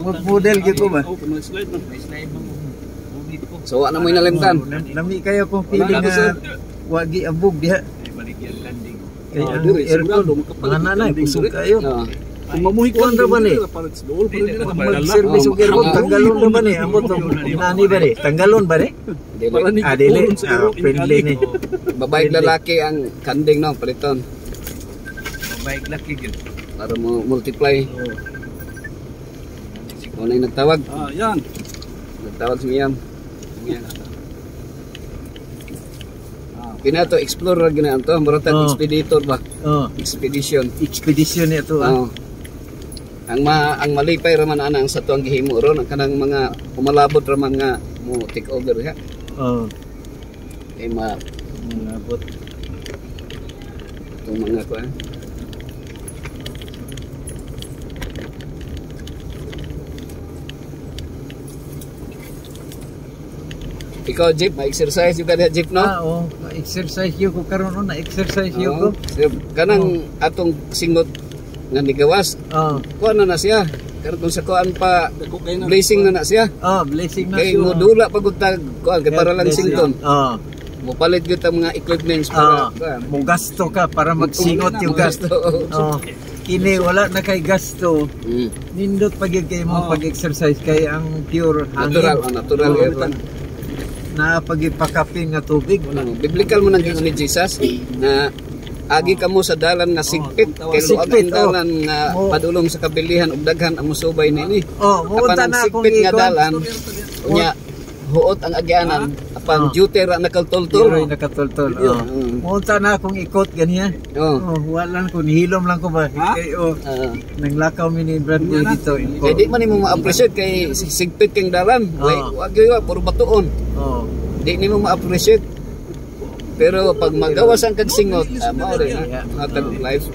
model gitu ba? Slide mo. So ano mo inalimtan? Lami kayo kung feeling nga wagi abog diha. Baligyan landing. Kay ang aircon mga nanay kusog kayo. Kung mamuhi ka Kuan ra ba ni? Mag-service og aircon tanggalon ra ba ni? Amot nani ba ni? Tanggalon ba ni? Dili. Friendly ni. Babae lalaki ang kanding no, paliton. Babae laki gyud. Para mo multiply. Ano yung nagtawag? Yan. Nagtawag si Miyam. Kinato explorer ginaan to, maratag expeditor ba? Expedition. Expedition ito Ang malipay raman ana ang sa tuang gihimo ron ang kanang mga umalabot raman nga mo take over ha. Kay malabot. Itong mga ko Ikaw jeep, ma-exercise yung kada jeep no? Exercise yun ko karon na exercise yun ko. Kanang atong singot nga nigawas. Kuan na siya. Karon kung sa kuan pa blessing na siya. Blessing na siya. Kay modula pag tag kuan kay para lang sington. Mopalit gyud ta mga equipments para mo gasto ka para magsingot yung gasto. Kini wala na kay gasto. Nindot pag kay mo pag-exercise kay ang pure hangin. Natural air lang. Na pagipakapin nga tubig. Biblical mo nang giingon ni Jesus na agi kamo sa dalan nga sigpit kay luag ang dalan nga padulong sa kabilihan ug daghan ang musubay nini. Muunta na akong nga dalan unya huot ang agyanan apan duty ra nakatultol. Nakatultol. Muunta na akong ikot ganiya. Wala ko nihilom lang ko ba. Kay nanglakaw mi ni Brad dito. Kay di man nimo ma-appreciate kay sigpit kang dalan. Wag gyud puro batuon. Di nimo ma-appreciate. Pero pag magawas ang kagsingot, mao rin hatag life.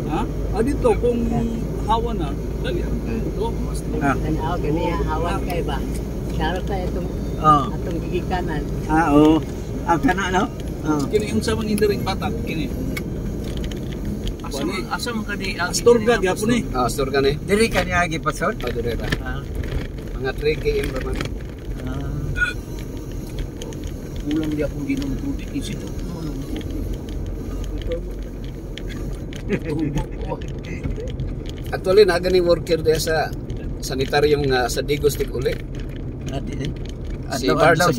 Dito kung hawa na, dali. Tanaw gani hawan kay ba. Sharap ta itong atong gigikanan. Ang kana no? Kini yung sa mga indiring batak kini. Asa man kani Astorga gyapon ni. Astorga ni. Diri kaniya gi pasod? Diri ra. Mga 3 km raman. Kulang di akong ginom tubig isito. Actually na gani worker dia sa sanitaryong sa Digos tik uli. Si Bart sa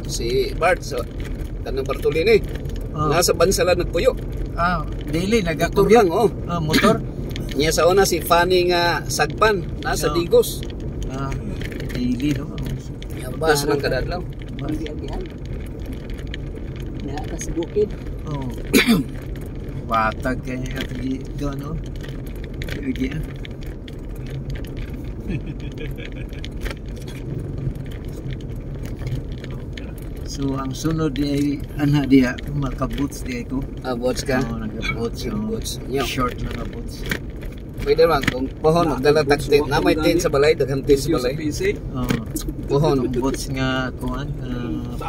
si Bart sa kanang Bartolini. Nasa bansalan nagpuyo. Daily nagakuryang motor. Niya sa una si Fanny nga sagpan nasa Digos. Daily no. Bas lang kadadlaw. Manggiagihan. Ya tas bukid. Watag kay atgi do ano. Agian. So ang sunod di ana dia maka-boots dia ko. Boots ka? Naka-boots. Short na boots. Pwede man kung pohon magdala tag tent na may tent sa balay daghan tent sa balay. Pohon boots nga kuan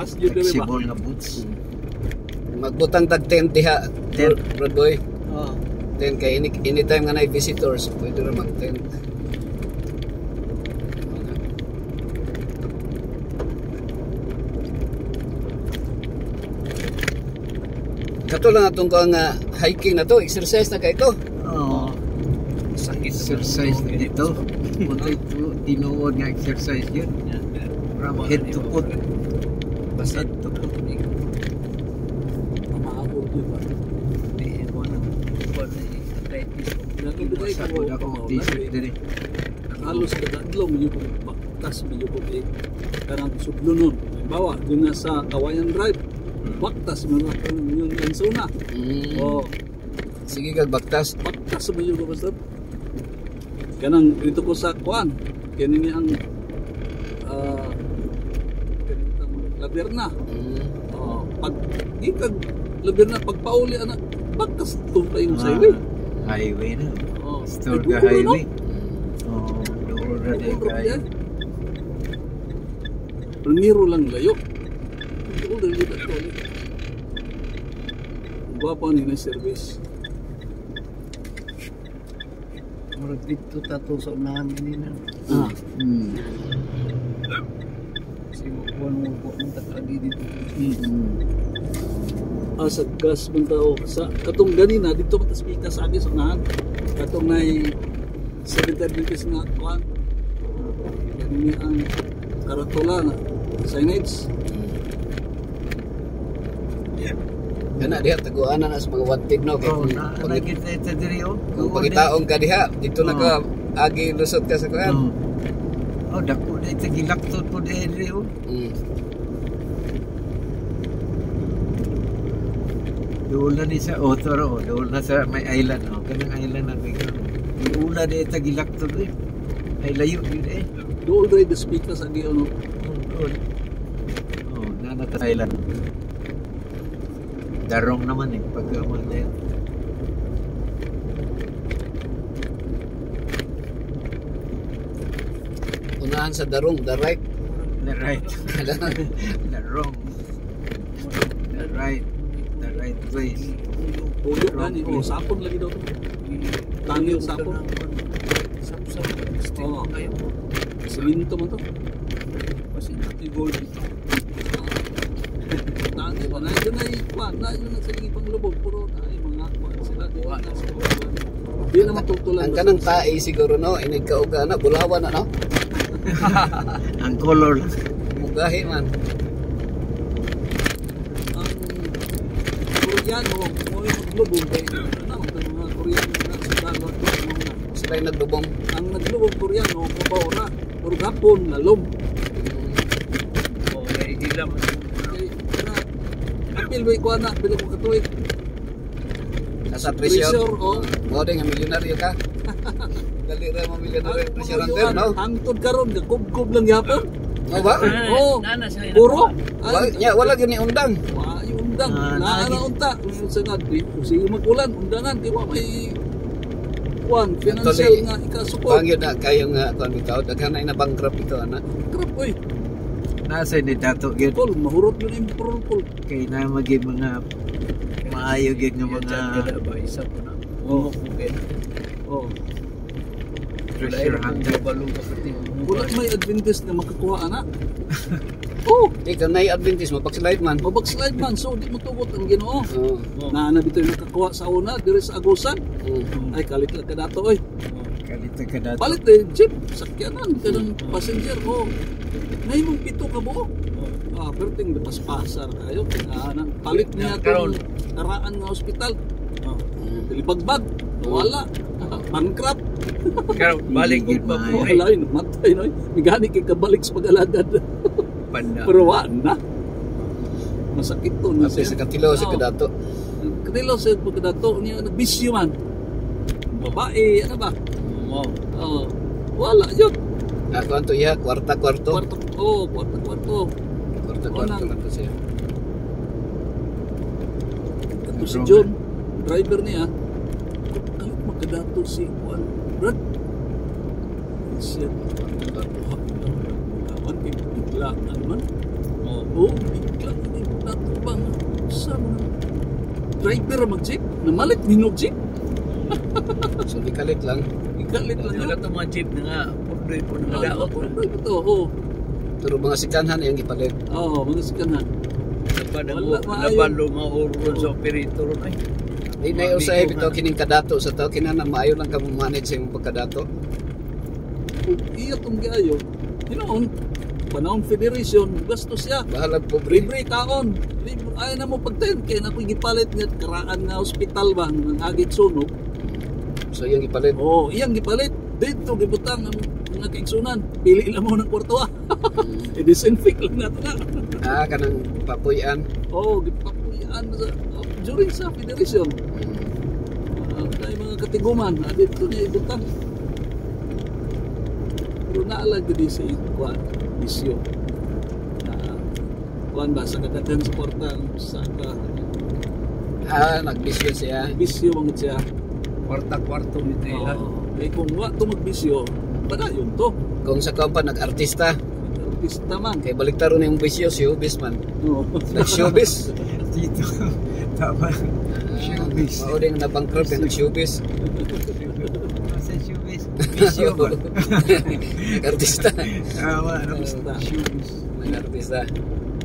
flexible nga boots. Magbutang tag tent diha. Road boy. Tent kay anytime nga na visitors pwede ra mag tent. Kato lang atong nga hiking na to, exercise na kay to. Exercise na dito. Punta ito, tinuod nga exercise yun. From head to foot. Basta to foot. Mamaabot yun ba? Hindi, mo na. Masakod ako mag-t-shirt din eh. Halos kadadlaw medyo po baktas medyo po karang sublunon. Halimbawa, doon na sa Kawayan Drive. Baktas mo na yung Enzona. Sige kag baktas. Baktas mo yung basta. Kanang dito ko sa kuan. Kani ang Laberna. Pag di kag Laberna pagpauli anak baktas to pa yung highway. Highway na. Storga highway. Doon na din kaya. Primero lang layo. Doon dito to. Guwapo ni na service. Murag dito tato sa unahan kanina. Kasi mo tatlagi dito. Sa gas man tao sa katong ganina dito man tas pika sa agi sa unahan. Katong nay 7 Adventist nga kuan. Ganini ang karotola na signage. Kana diha taguan na sa mga wanted no. Na kita ito diri o. Kung pagitaong ka diha, dito na ka agi lusot ka sa kuan. Oh, dako na ito gilaktot po diri o. Doon na ni sa Otoro, doon na sa may island o. Kanang island na may gano'n. Doon na ito gilaktot eh. Ay layo yun eh. Doon rin the speakers agi ano. Doon. Oh, nanata island. Darong naman eh, pagkamala yun. Unahan sa darong, the right. The right. The wrong. The right. The right place. Puyo na ni. Sapon lagi daw. Tangil sapon. Sapsap. Stick kayo. Siminto mo to. Kasi natin gold dito. Tangil ba? Na yun ay kwan. Na yun ang saling ipanglubog. Puro na ay mga kwan sila. Di na matutulan. Ang kanang tae siguro no, inigkauga na, bulawan na no. Ang color lang. Mugahi man. Ang Koreano, mo yung maglubog kay ano, mga Koreano na sa dagat. Sila yung naglubong. Ang naglubog Koreano, mabaw na. Puro hapon, lalom. Okay, ilam. Apil ba ikuha na, bilo ko katuwid. Nasa pressure. O. Mo din nga milyonaryo ka. Dali ra mo milyonaryo pressure hunter no. Hangtod karon, gakubkob lang yapon. Mo ba? Oo. Puro. Wala gyud ni undang. Wa yung undang. Naa na unta. Sa nagbi, sige magulan, undangan kay wa may kuan financial nga ikasuport. Bangyo na kayo nga kuan ikaw daghan na bankrupt ito ana. Krap oy. Nasa ni dato gyud Pol, mahurot yun yung pol. kay na magi mga maayo gyud nga mga Kada ba isa po na. Oo, okay. Oh. treasure hunter. Balong ka pati. Wala may Adventist na makakuha ana. Oh, Di ka na Adventist mapagslide man. mabagslide man so di mo tugot ang Ginoo. Oo. Na bitoy nakakuha sa una diri sa Agusan. Ay kalit lang kadato oy. Kalita ka dato. Palit eh jeep sakyanan kanang passenger ko. Nay mong pito ka buo. Perting paspasar kayo. Nang palit niya Karon. karaan nga ospital. Dilibagbag. Wala. Bankrupt. Kaya balik ko pa po. Wala yun. Matay na yun. Migani kay kabalik sa pag-alagad. Panda. Pero wala na. Masakit to. Kasi sa katilo sa kadato. Katilo sa pagkadato niya. Nagbisyo man. Babae. Ano ba? Oo. Wala yun. Ako anto iya kwarta-kwarto. Kwarto. Kwarta-kwarto lang to siya. Ito si John. Driver niya. Kalit magkadato si Juan. Brad. Siya. Kawan kay biglaan man. Oo, biglaan. Dato bang sa mga driver mag-jeep. Namalit ninog jeep. So di kalit lang. Ikalit lang Wala yun. itong mga jeep na nga. Purdoy po na daot. Oo. Pero mga sikanhan yung gipalit. Oo, mga sikanan. Wala, maayo. Nabalo maurol sa operator. Ay. Di na usahay bitaw kining kadato sa tao kinahanglan maayo lang ka mo manage sa imong pagkadato. Kung iya itong gayo, ginoon, panahon federation, gasto siya. Bahalag pobre. Libre kaon. Ayaw na mo pagtayon. Kaya na gipalit nga karaan nga ospital ba, ng agit sunog. So yung gipalit. Oo, iyang gipalit. Dito, gibutang ang mga kaigsunan. Pili lang mo ng kwarto I-disinfect lang natin na. Kanang papuyan. Oo, gipapuyaan during sa federation. Dahil mga katiguman, dito niya ibutang. Pero naalag ko din sa ikuan, bisyo. Kuan ba, sa kadaghan sa portang sa Nagbisyo siya. bisyo mga siya. Kwarta-kwarto nito yan. Eh kung wa ito magbisyo, padayon to. Kung sa kampan nag-artista, Artista man. kay baliktaro na yung bisyo, showbiz man. Oo. Nag-showbiz. Dito. Tama. Showbiz. Mao din na bankrupt yung nag-showbiz. Sa showbiz. bisyo ba? Artista. Basta. Mga artista.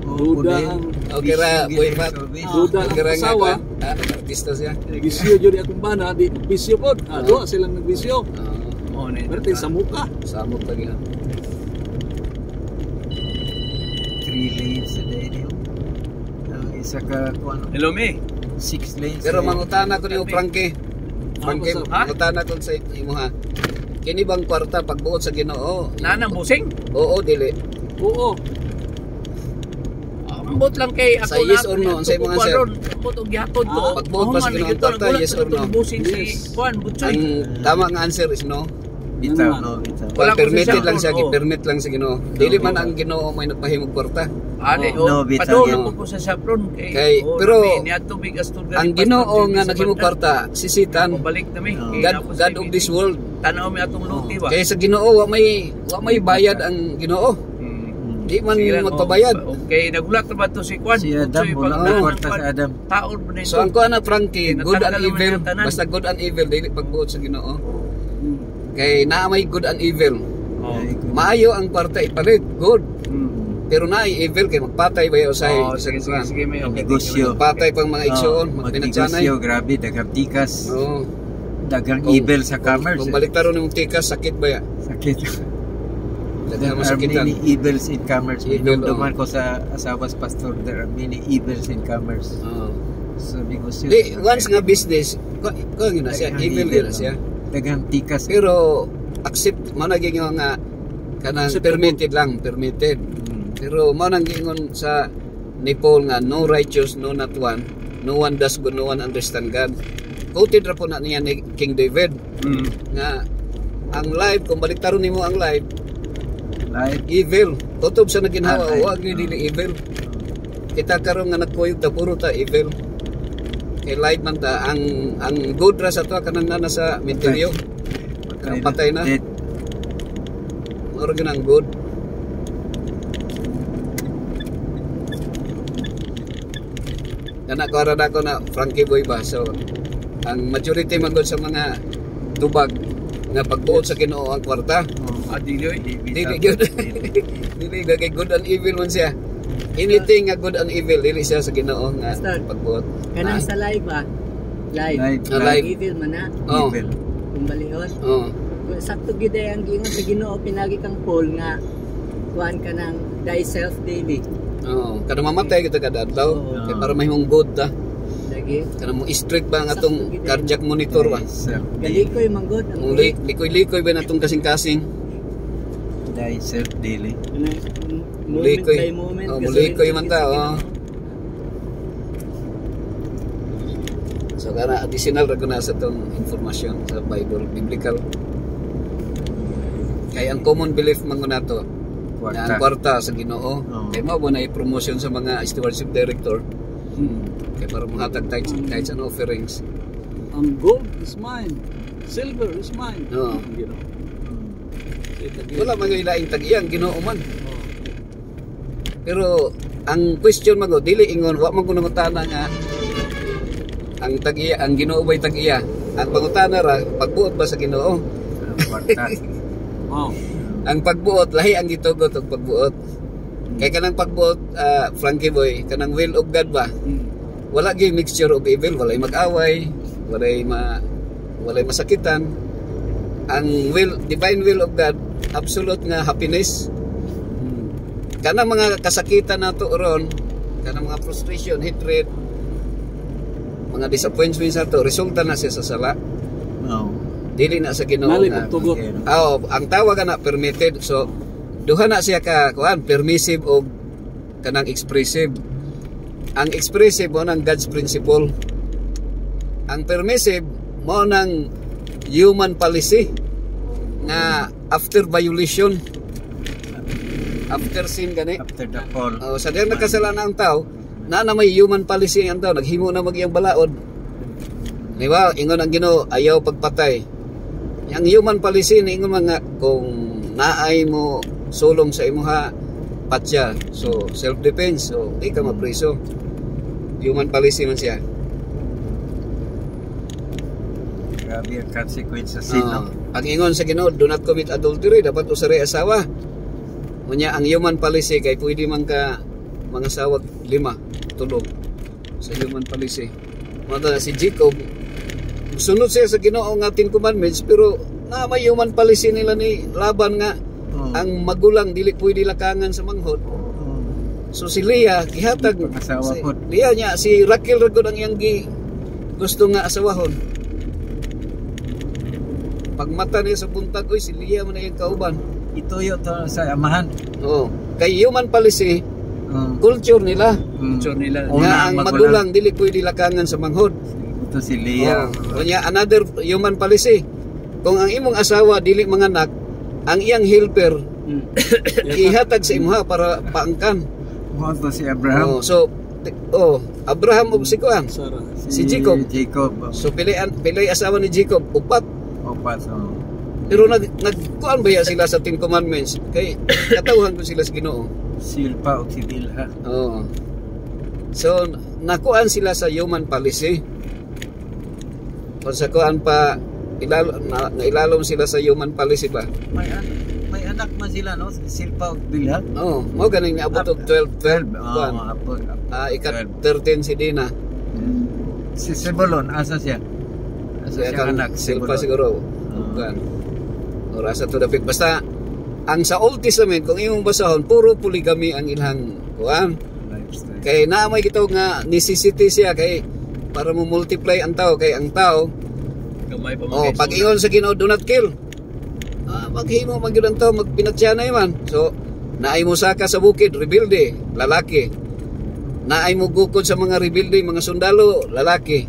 Duda ang Okay ra, boy pat. duda ang asawa. Artista siya. Bisyo jud atong bana, di bisyo pod. Duha silang nagbisyo. Oh, ne. Berarti sa muka. Samot lagi. 3 lanes sa dahil. Ang isa ka kung ano, Hello, me. 6 lanes. Pero mangutana ko niyo Frankie. Frankie, Basta- mangutana ko sa imo ha. Kini bang kwarta pagbuot sa Ginoo? Nanang busing. Oo, dili. Oo. Ambot lang kay ako Sa yes or no, sa mga sir? Ambot og gihapon to. Pagbuot pa sa Ginoo kwarta, yes or no? Busing Yes. si Juan Butchoy. Ang tama nga answer is no. Bitaw, no, bitaw. Wala ko Permitted sa lang siya, cellphone, permit lang sa Ginoo. Dili man ang Ginoo may nagpahimog kwarta. Ade, No, oh, bitaw padol yun. po ko sa sapron kay. Kay- pero niadto big astud Ang Ginoo nga naghimog kwarta, sisitan. balik na mi. Oh. Kay God, napos God kay of this world. Tanaw mi atong luti ba. Kaya sa Ginoo wa may bayad ang Ginoo. Di man Sige lang, magpabayad. oh. Okay, nagulat na ba to si Juan? Si Adam, Butchoy, wala pag- na Oo. kwarta sa Adam. Taon mo na ito. So ang kuha na Frankie, good and Natanggal naman evil. yung tanan. Basta good and evil dili pagbuot sa Ginoo. Kay naa may good and evil. Oh. Maayo ang kwarta ipalit, good. Pero naay evil kay magpatay ba usay Oh, sige, sige, may okay. Negosyo. Patay pang mga igsoon, magpinagsanay. Magnegosyo, grabe, daghang tikas. Oo. Daghang Kung- evil sa commerce. Kung baliktaron yung tikas, sakit ba ya? Sakit. Daghang There are masakitan. many evils in commerce. Evil, Minumduman ko sa asawas pastor, there are many evils in commerce. Oo. So, negosyo. Di, once nga business, ko yun na siya, evil yun na siya. Daghang tikas. Pero, accept, managing yung nga, kanang permitted lang, permitted. Pero, managing yung sa ni Paul nga, no righteous, no not one, no one does good, no one understand God. Quoted ra po na niya ni King David, nga, ang life, kung baliktaron nimo ang life, Life. evil. Kutob sa naginhawa, Ah, wag ni dili evil. Kita karon nga nagkuyog ta puro ta evil. Kay light man ta ang good ra sa to kanang nana sa menteryo. Kanang patay na. Dead. Moro gyud ang good. Kana ko ra ko na Frankie Boy ba. So ang majority man gud sa mga tubag nga pagbuot sa Ginoo ang kwarta. Adiloy. Dili good. Dili gagay good and evil man siya. Anything nga good and evil dili siya sa Ginoo nga Basta. pagbuot. Kanang sa live ah. Live. Live. Live. Evil man na. Oh. Evil. Kung balihon. Oh. Sakto gid ay ang giingon sa Ginoo pinagi kang Paul nga kuan ka ng thyself daily. Oh, kada mamatay kita kada adlaw Oo. kay para mahimong good ta. Lagi. Kana mo strict ba ang atong cardiac monitor ba? Galikoy manggod ang Mong likoy-likoy ba natong kasing-kasing? Thyself daily. moment Likoy. by moment. Oh, likoy man ta. Oh. So kana additional ra na sa tong informasyon sa Bible biblical. Kay ang common belief man nato na ang kwarta sa Ginoo. Oo. Kay mao na i-promotion sa mga stewardship director. Kay para mahatag tithes and offerings. Ang gold is mine. Silver is mine. Oo. You know. Wala man yung ilaing tag-iyang Ginoo man. Pero ang question man go dili ingon wa man kuno ngutana nga ang tag-iya ang Ginoo bay tag-iya. Ang pangutana ra pagbuot ba sa Ginoo? Kwarta. Wow. Ang pagbuot lahi ang gitugot og pagbuot. Kay kanang pagbuot Frankie Boy kanang will of God ba? Wala gyud mixture of evil, walay mag-away, walay masakitan. Ang divine will of God, absolute nga happiness. Kanang mga kasakitan nato ron, kanang mga frustration, hatred, mga disappointments nato, resulta na siya sa sala. No. Dili na sa Ginoo Nali nga. pagtugot. Ang tawag na permitted. So duha na siya ka permissive o kanang expressive. Ang expressive mo ng God's principle. Ang permissive mo ng human policy nga after violation, after sin gani. After the fall. Sa diyan nagkasalanan ang tao, na may human policy ang tao, naghimo na magyang balaod. Di ba? Ingon ang Ginoo, ayaw pagpatay. Yang human policy ni ingon mga kung naay mo sulong sa imuha patya, so self defense, so di ka mapriso. Human policy man siya. Grabe ang consequence sa sin. No? Pag-ingon sa Ginoo, do not commit adultery, dapat usari asawa. Unya ang human policy kay pwede man ka mga asawa 5, 3 sa human policy. Mata si Jacob sunod siya sa Ginoo nga 10 commandments pero na may human policy nila ni Laban nga ang magulang dili pwede lakangan sa manghod. So si Leah gihatag si Leah niya si Raquel ragod ang iyang gusto nga asawahon. Pagmata niya sa buntag, oy si Leah man iyang kauban. Ituyo to sa amahan. Oo. Kay human policy, culture nila. Culture nila. Nga ang magulang dili pwede lakangan sa manghod. Ito si Leah. Kanya another human policy. Kung ang imong asawa dili manganak, ang iyang helper ihatag sa imuha para paangkan. Mo to si Abraham. So Abraham ug si Kuan, Sarah. si Jacob. So pilay asawa ni Jacob, 4. Pero nagkuan ba sila sa 10 commandments? Kay katawhan ko sila sa Ginoo. Silpa o si Bilha. Oo. So nakuan sila sa human policy. Kung sa kuan pa ilalom sila sa human policy ba? May anak man sila no, Silpa o Bilha. Oo, mo ganing niabot og 12. Kuan. Ikat 13 si Dina. Si Sebulon asa siya? Asa siya anak Silpa siguro. Kuan. Or asa to dapit basta ang sa Old Testament kung imong basahon puro polygamy ang ilang kuan. Kay naamay gitaw nga necessity siya kay para mo multiply ang tao kay ang tao Gamay pa pag ingon sa Ginoo do not kill. Maghimo man gyud ang tao magpinatsyanay man. So naay mo saka sa bukid rebelde lalaki. Naay mo gukod sa mga rebelde mga sundalo lalaki.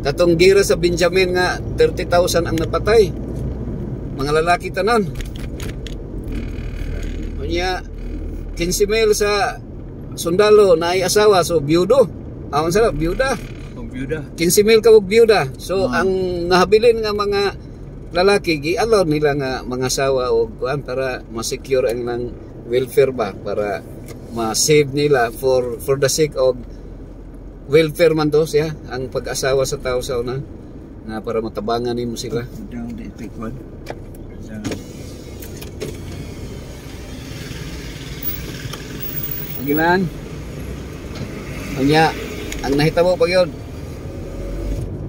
Katong gira sa Benjamin nga 30,000 ang napatay. Mga lalaki tanan. Unya 15,000 sa sundalo na ay asawa so byudo. Awon sila byuda. Byuda. 15,000 ka og byuda. So ang nahabilin nga mga lalaki gi-allow nila nga mga asawa og kuan para ma-secure ang nang welfare ba para ma-save nila for the sake of welfare man to siya ang pag-asawa sa tao sa una nga para matabangan nimo sila. Down the take one. Pagilan. Unya ang nahitabo pa gyud.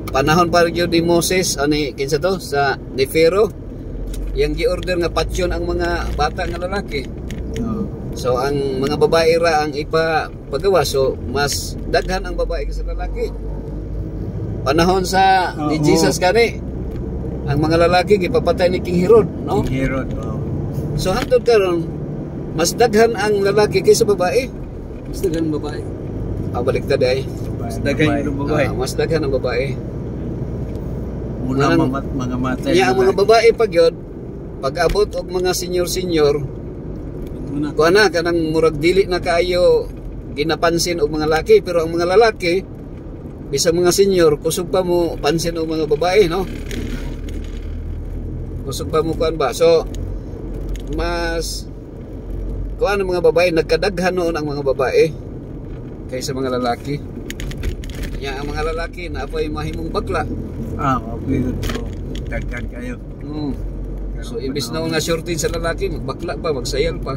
Panahon pa gyud ni Moses ani kinsa to sa ni Pharaoh yang gi-order nga patyon ang mga bata nga lalaki. So ang mga babae ra ang ipagawa so mas daghan ang babae kaysa lalaki. Panahon sa ni Jesus kani ang mga lalaki gipapatay ni King Herod, no? King Herod. So hantod karon mas daghan ang lalaki kaysa babae. Mas daghan ang babae. Baliktad ay. Mas daghan ang babae. Mas daghan ang babae. Una mga matay. Ang mga babae pag yun, pag-abot og mga senior kuha na kanang murag dili na kaayo ginapansin og mga laki pero ang mga lalaki bisag mga senior kusog pa mo pansin og mga babae no kusog pa mo kuan ba so mas kuan ang mga babae nagkadaghan noon ang mga babae kaysa mga lalaki kaya ang mga lalaki na apay mahimong bakla okay daghan kayo so imbis na nga shortage sa lalaki magbakla pa magsayal pa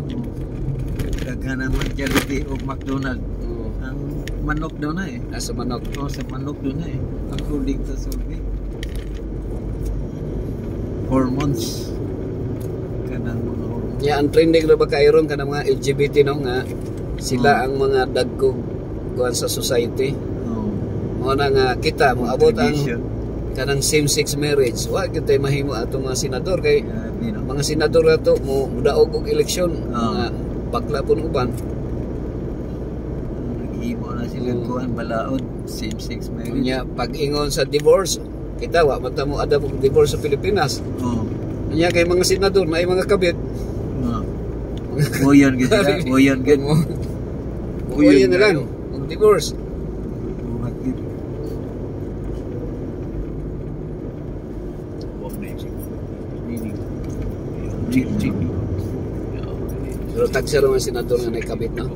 daghan naman Jollibee o McDonald's ang manok daw na sa manok sa manok daw na according sa survey hormones kanang mga hormones ang trending na ba kairon kanang mga LGBT no nga sila ang mga dagkog kuan sa society mo na nga kita mo abot ang kanang same-sex marriage wa gyud tay mahimo atong mga senador kay mga senador ato mo mudaog og eleksyon nga bakla pun uban naghimo na sila kuan balaod same-sex marriage nya pag-ingon sa divorce kita wa man ta mo ada og divorce sa Pilipinas nya kay mga senador na mga kabit Uyan gid sila uyan na lang og divorce pero tagsero nga senador nga naikabit na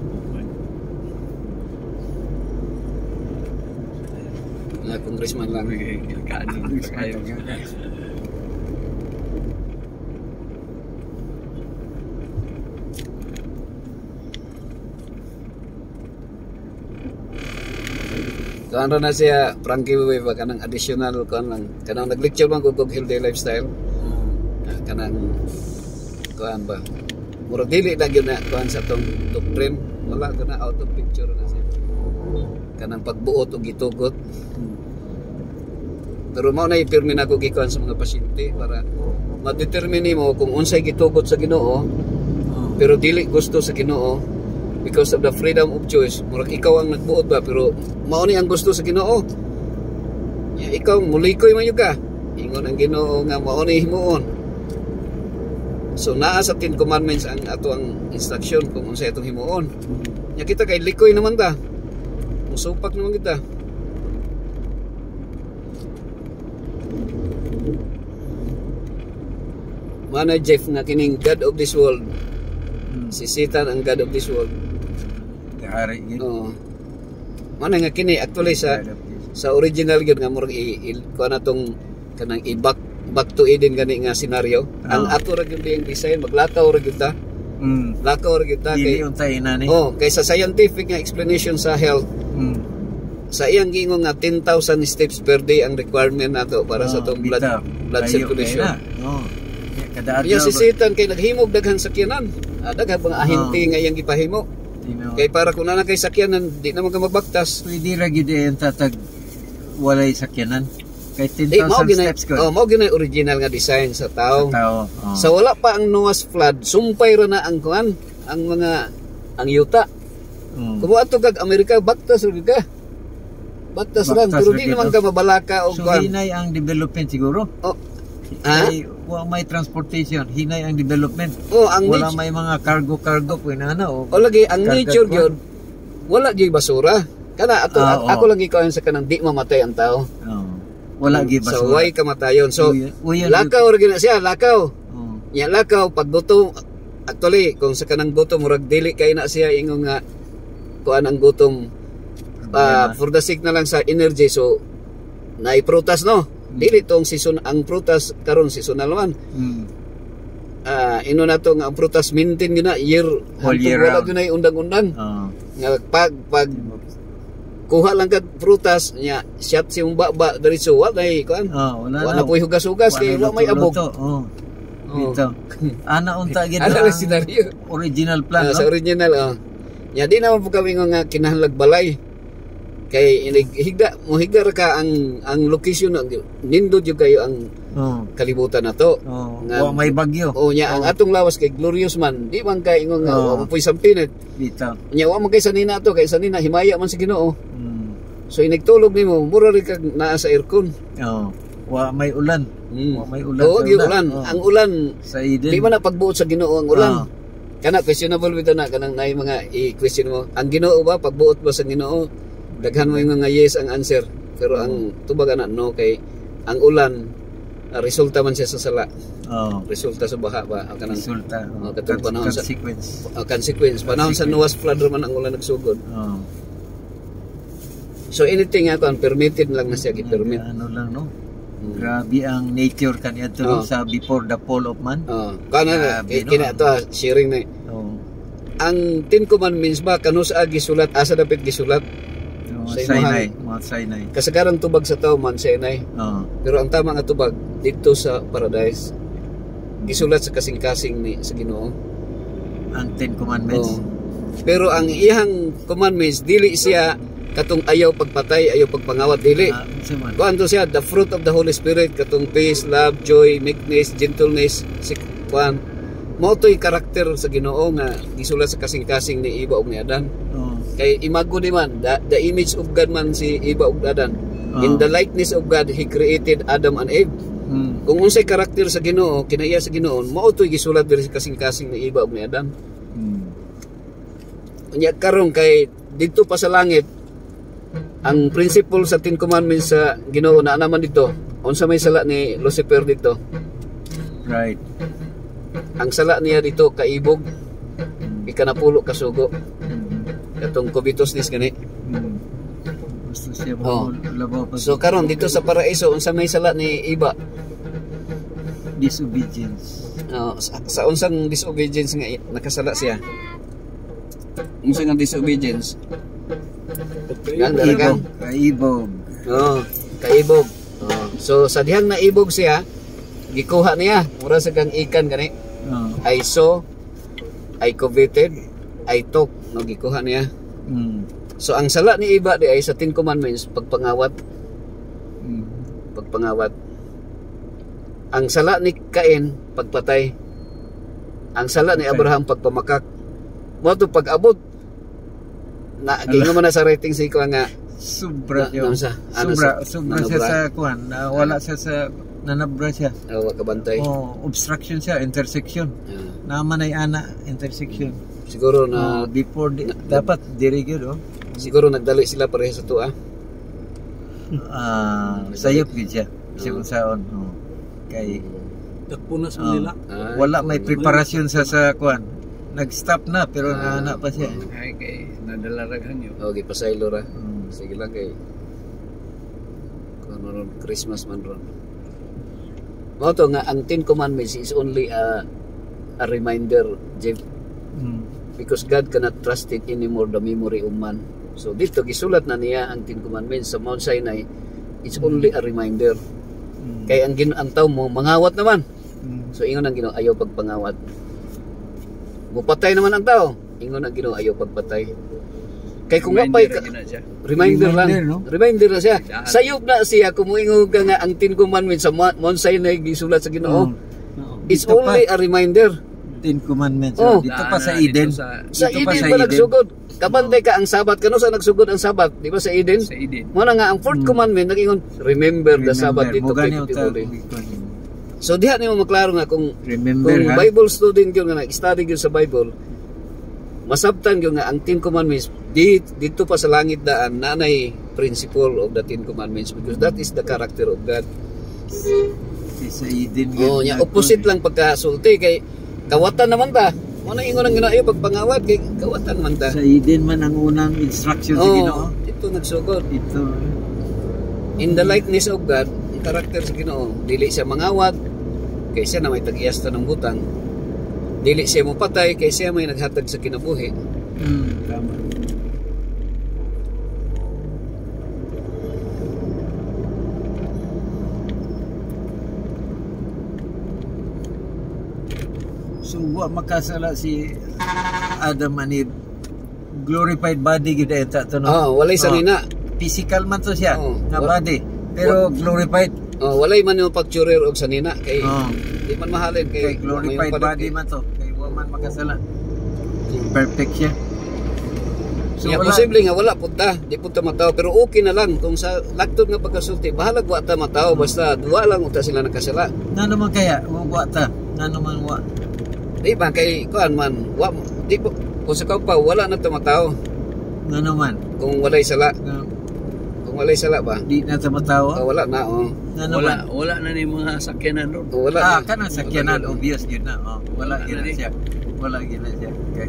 na congressman lang Kuan ra na siya Frankie Way ba kanang additional kuan lang. Kanang nag-lecture man kog healthy lifestyle. Kanang kuan ba. Murag dili na gyud na kuan sa tong doctrine. Wala ko na out of picture na siya. Kanang pagbuot og gitugot. Pero mao na ipirmi na ko gikuan sa mga pasyente para ma-determine mo kung unsay gitugot sa Ginoo. Pero dili gusto sa Ginoo because of the freedom of choice. Murag ikaw ang nagbuot ba pero mao ni ang gusto sa Ginoo. Ya ikaw mulikoy man ka. Ingon ang Ginoo nga mao ni himuon. So naa sa 10 commandments ang ato ang instruction kung unsay atong himuon. Ya kita kay likoy naman ta. Musupak naman kita. Mana Jeff nga kining God of this world. Si Satan ang God of this world. Hari gid. Oo. Mana nga kini actually sa original gyud nga murag kuan atong kanang back to Eden gani nga scenario. Ang ato ra gyud yung design maglakaw ra gyud ta. Lakaw ra gyud ta kay untay na ni. kay sa scientific nga explanation sa health. Sa iyang gingon nga 10,000 steps per day ang requirement nato para sa tong blood circulation. Iya si Satan kay naghimog daghang sakyanan. Daghang mga ahente nga iyang gipahimo. Kay para kung na kay sakyanan di naman ka magbaktas. Pwede ra gid ang tatag walay sakyanan. Kay 10,000 steps ko. Mao ginay original nga design sa tao. Sa wala pa ang Noah's flood, sumpay ra na ang kuan, ang yuta. Kumo ato kag Amerika baktas ra ka. Baktas lang pero di naman ka mabalaka og kuan. So hinay ang development siguro. Wala may transportation, hinay ang development. Wala may mga cargo po inana o lagi ang nature gyud. Wala gyud basura. Kana ako lang ikaw sa kanang di mamatay ang tao. Wala gyud basura. So why kamatayon? So lakaw ra gyud siya, lakaw. Ya lakaw pag gutom actually kung sa kanang gutom murag dili kay na siya ingong nga kuan ang gutom for the sake na lang sa energy so naiprutas no. Dili tong season ang prutas karon seasonal man. Ino na to nga ang prutas maintain gina year wala dunay undang-undang. Nga pag kuha lang kag prutas nya shot si baba diretso wa nay kuan. Wala poy hugas-hugas kay wa may abog. Dito. Ana unta gid original plan. Sa original nya di naman po kami nga kinahanglag balay. Kay higda ka ang location nindot jud kayo ang kalibutan nato nga may bagyo nya ang atong lawas kay glorious man di man kay ingon nga wa poy sampinet dito nya wa man kay sanina to kay sanina himaya man sa Ginoo so inigtulog nimo mura ri kag naa sa aircon wa may ulan ulan ang ulan sa Eden di man na pagbuot sa Ginoo ang ulan kana questionable with na kanang nay mga i-question mo ang Ginoo ba pagbuot ba sa Ginoo daghan mo yung nga yes ang answer pero ang tubag ana no kay ang ulan resulta man siya sa sala resulta sa baha ba kanang resulta katong panahon sa consequence panahon sa Noah's flood man ang ulan nagsugod so anything ako permitted lang na siya gi-permit ano lang no grabe ang nature kaniadto sa before the fall of man kana kina to sharing na ang 10 commandments ba kano sa gisulat asa dapat gisulat Mount Sinai. Kasagaran tubag sa tao Mount Sinai. Pero ang tama nga tubag dito sa paradise. Gisulat sa kasing-kasing ni sa Ginoo. Ang 10 commandments. Pero ang iyang commandments dili siya katong ayaw pagpatay, ayaw pagpangawat dili. Kuanto siya the fruit of the Holy Spirit katong peace, love, joy, meekness, gentleness, kuan. Mao toy karakter sa Ginoo nga gisulat sa kasing-kasing ni Eva ug ni Adan. Kay imago di man the image of God man si Eva ug Adan. In the likeness of God he created Adam and Eve. Kung unsay karakter sa Ginoo kinaiya sa Ginoo mao toy gisulat diri sa kasing-kasing ni Eva ug ni Adan. Unya karon kay dito pa sa langit ang principle sa 10 commandments sa Ginoo na naman dito. Unsa may sala ni Lucifer dito? Right. Ang sala niya dito kaibog ikanapulo kasugo. Katong covetous gani. Gusto siya labaw pa. So karon dito sa paraiso unsa may sala ni Eva? Disobedience. Sa unsang disobedience nga nakasala siya? Unsa nga disobedience? Gang dalagang. Kaibog. Kaibog. So sa dihang naibog siya, gikuha niya mura sa gang ikan gani. I saw, I coveted, I took, no gikuha niya. So ang sala ni iba di ay sa 10 commandments pagpangawat. Pagpangawat. Ang sala ni Cain pagpatay. Ang sala ni Abraham pagpamakak. Mo to pag-abot na gingo man na sa rating si ko nga sobra sobra siya sa kuan, wala siya sa nanabra siya. Kabantay. Obstruction siya, intersection. Naman ay ana intersection. Siguro na before dapat diri gyud siguro nagdali sila pareha sa tuwa. Sayop gyud siya. Siya saon. Kay Nagpunas Manila. Wala may preparasyon sa kuan. Nag-stop na pero naana pa siya. Ay kay nadalaraghan yun. Okay, pasaylo ra. Sige lang kay kung Christmas man ron. Mao to nga ang 10 commandments is only a reminder, Jeff. Because God cannot trust it anymore the memory of man. So dito gisulat na niya ang 10 commandments sa Mount Sinai. It's only a reminder. Kay ang tao mo mangawat naman. So ingon ang Ginoo ayaw pagpangawat. Mupatay naman ang tao. Ingon ang Ginoo ayaw pagpatay. Kay kung mapay ka, reminder lang. No? Reminder na siya. Sayop na siya kung moingon ka nga ang 10 commandments sa Mount Sinai gisulat sa Ginoo. It's dito only a reminder. 10 commandments. Dito pa sa Eden. Sa Eden pa nagsugod. Kabantay ka ang Sabat. Kano sa nagsugod ang Sabat? Di ba sa Eden? Sa Eden. Muna nga ang 4th commandment nagingon remember the Sabbath dito kay So diha nimo maklaro nga kung Bible student gyud nga nag-study gyud sa Bible, masabtan gyud nga ang 10 commandments dito pa sa langit daan nanay principle of the 10 commandments because that is the character of God. Sa Eden. Nya opposite lang pagkasulti kay kawatan naman ta. Mo na ingon ang Ginoo pagpangawat kay kawatan man ta. Sa Eden man ang unang instruction sa Ginoo. Ito nagsugod. Ito in the likeness of God, ang karakter sa Ginoo, dili siya mangawat kay siya na may tag-iyasta ng butang. Dili siya mo patay kay siya may naghatag sa kinabuhi. Tama. So wa makasala si Adam and Eve. Glorified body gid ay ta to no. Walay sanina. Physical man to siya nga body, pero glorified. Walay man yung pagturer og sanina kay di man mahalin kay glorified body man to. Kay wa man makasala. Perfect siya. So posible nga wala punta, di punta mataw pero okay na lang kung sa laktod nga pagkasulti bahalag wa ta mataw basta duwa lang uta sila nakasala. Ngano man kaya wa ta? Ngano man wa? Di ba kay kuan man wa di po kung sa pa wala na ta mataw. Ngano man kung walay sala. Kung walay sala ba? Di na ta mataw. Wala na wala na ni mga sakyanan ron. Wala na. Kanang sakyanan obvious yun na. Wala gina siya. Wala gina siya. Okay.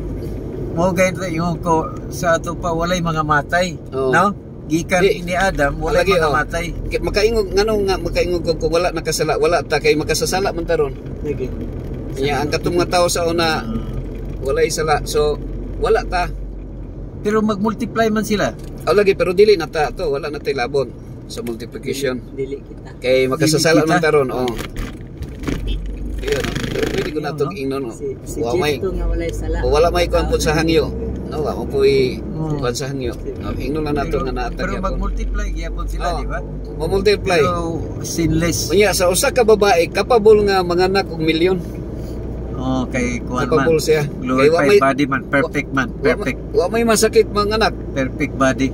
Mo gayud yung ko sa ato pa walay mga matay, no? Gikan ni Adam walay mga matay. Makaingog ngano nga makaingog kung wala nakasala, wala ta kay makasasala man taron. Sige. Ang katong nga tawo sa una walay sala. So wala ta. Pero mag-multiply man sila. Lagi pero dili na ta to, wala na tay labon sa multiplication. Dili kita. Kay makasasala man taron, pwede ko na itong ingnon. Wala may kuhan po sa hangyo. Wala mo po kuhan sa hangyo. Ingnon lang nato nga naatag. Pero mag-multiply gyapon sila, di ba? Mag-multiply. Pero sinless. Unya, sa usa ka babae, kapabol nga manganak og milyon. Kay kuhan man. Kapabol siya. Glorified body man. Perfect man. Perfect. Wa may masakit manganak. Perfect body.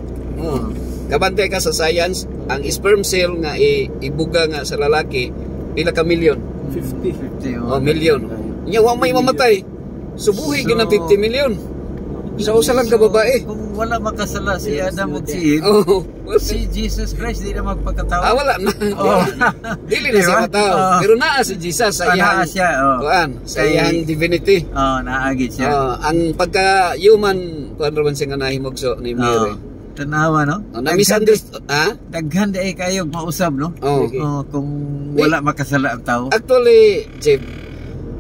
Kabantay ka sa science, ang sperm cell nga ibuga nga sa lalaki, pila ka milyon? 50. Milyon. Nya wa may mamatay. Subuhi gyud ng 50 milyon. Sa usa lang ka babae. Kung wala makasala si Adam ug si Eve, si Jesus Christ di na magpakatawa. Wala na. Dili na siya mataw. Pero naa si Jesus sa iyang sa iyang divinity. Naagi siya. Ang pagka-human kuan ra man siya nga nahimugso ni Mary. Tanawa no? Na-misunderstood, daghan ay kayo mausab no? Kung wala makasala ang tao. Actually, Jeff,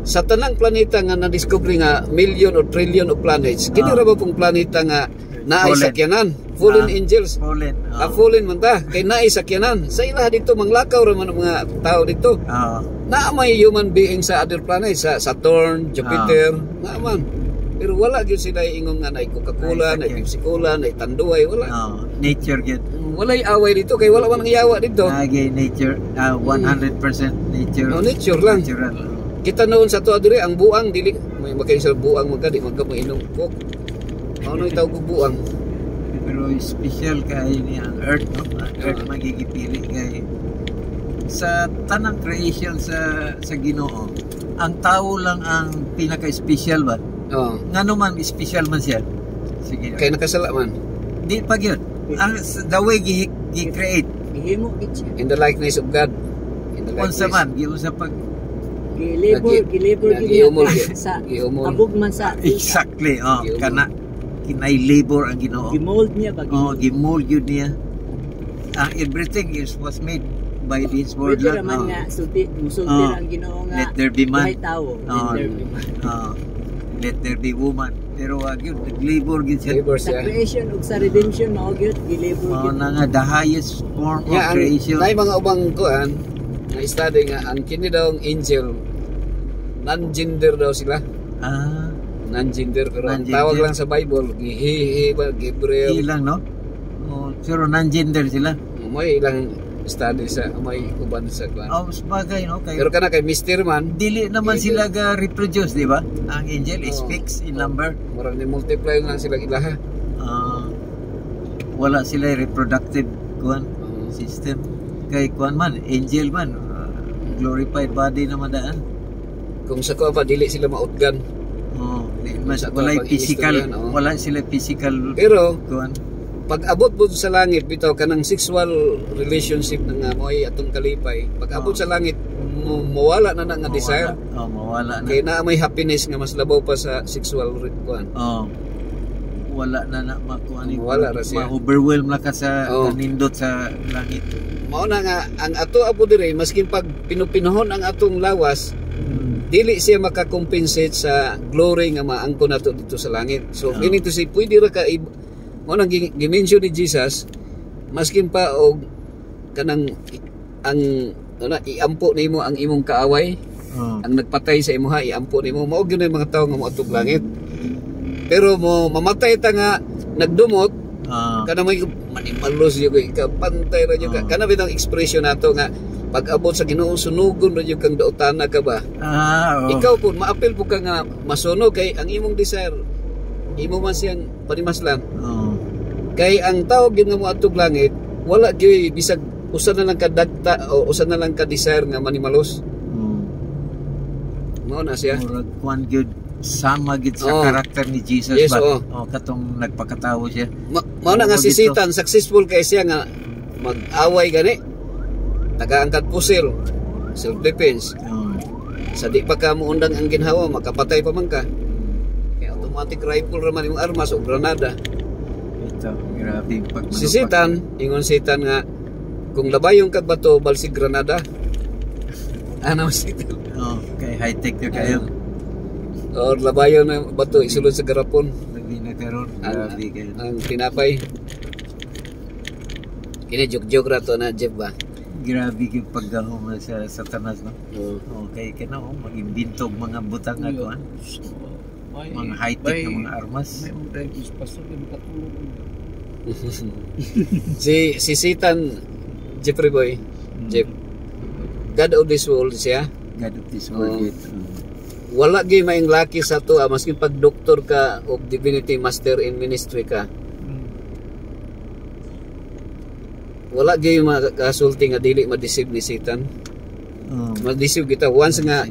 sa tanang planeta nga na-discover nga million or trillion of planets, kini ra ba pong planeta nga naay sakyanan, fallen angels. Fallen. Fallen man ta, kay naay sakyanan. Sa ila dito manglakaw ra man ang mga tao dito. Na may human being sa other planet, sa Saturn, Jupiter, na man. Pero wala gyud sila ingong nga naay Coca-Cola, naay Pepsi-Cola, naay Tanduay, wala. Nature gyud. Walay away dito kay wala man yawa dito. Nature, 100% nature. Nature lang. Natural. Kita noon sa to adire ang buang dili may makaisal buang magkadi magkamainom ko. Ano itawag buang? Pero special kay ni ang earth, no? Ang earth magigipili kay sa tanang creation sa Ginoo. Ang tao lang ang pinaka-special ba? Ngano man special man siya. Sige. Kay nakasala man. Di pa gyud. Ang the way gi-create. Gihimo gid siya. In the likeness of God. In the likeness. Unsa man giusa pag Gilabor sa abog man sa exactly. Kana kinay labor ang Ginoo. Gimold niya ba? Gimold yun niya. Everything was made by this word lang. Musulti ang Ginoo nga. Let there be man. Let there be man. Let there be woman. Pero yun, nag-labor yun siya. Sa creation ug sa redemption mao gyud gilabor yun. Nga the highest form of creation. Nay mga ubang kuan na study nga ang kini daw angel non-gender daw sila. Non-gender pero ang tawag lang sa Bible Gabriel. Ilang no? Pero non-gender sila. May ilang study sa may uban sa kuan. Sabagay no kay. Pero kana kay Mr. Man, dili naman sila ga reproduce, di ba? Ang angel is fixed in number. Murag ni multiply lang sila ilaha. Wala sila reproductive kuan system. Kay kuan man, angel man, glorified body naman daan. Kung sa kuan pa dili sila mautgan. Wala physical, wala sila physical. Pero kuan pag abot po sa langit bitaw kanang sexual relationship nga moy atong kalipay, pag abot sa langit mawala na nga desire. Mawala na. Kay na may happiness nga mas labaw pa sa sexual kuan. Wala na makuan wala ra siya. Ma-overwhelm na ka sa nindot sa langit. Mao na nga ang ato apo dire maskin pag pinupinuhon ang atong lawas dili siya makakompensate sa glory nga maangkon nato dito sa langit. So kini to si pwede ra ka mo nang gi-mention ni Jesus maskin pa og kanang ang iampo nimo ang imong kaaway ang nagpatay sa imuha iampo nimo mao gyud ang mga tawo nga moadtog langit pero mo mamatay ta nga nagdumot kana may manimalos yung kapantay ra yung kana bitang expression nato nga pag abot sa Ginoo sunugon ra yung kang daotana ka ba ikaw pud maapil pud ka nga masunog kay ang imong desire imo man siyang panimaslan kay ang tawag yun nga mo atog langit wala gyud bisag usa na lang ka dagta o usa na lang ka desire nga manimalos mao na siya kuan gyud sama gyud sa karakter ni Jesus ba katong nagpakatawo siya mao na nga si Satan successful kay siya nga mag-away gani taga-angkat pusil self defense sa di pa ka mo undang ang ginhawa makapatay pa man ka kay automatic rifle ra man yung armas o granada. Grabe si Satan, ingon Satan nga kung labayon kag bato balsig granada. Ano Satan? Kay high tech kayo. Or labayon na bato isulod sa garapon. Lagi na karon. Grabe kayo. Ang tinapay. Kini joke ra to na Jeff ba. Grabe yung paggahom sa Satanas no. Okay kana mag-imbento mga butang ako mga high tech na mga armas. si Satan Jeffrey Boy Jeff God of this world siya God of this world wala gyud maing laki sa to maskin pag doktor ka of divinity master in ministry ka wala gyud makasulti nga dili ma-deceive ni Satan ma-deceive kita once nga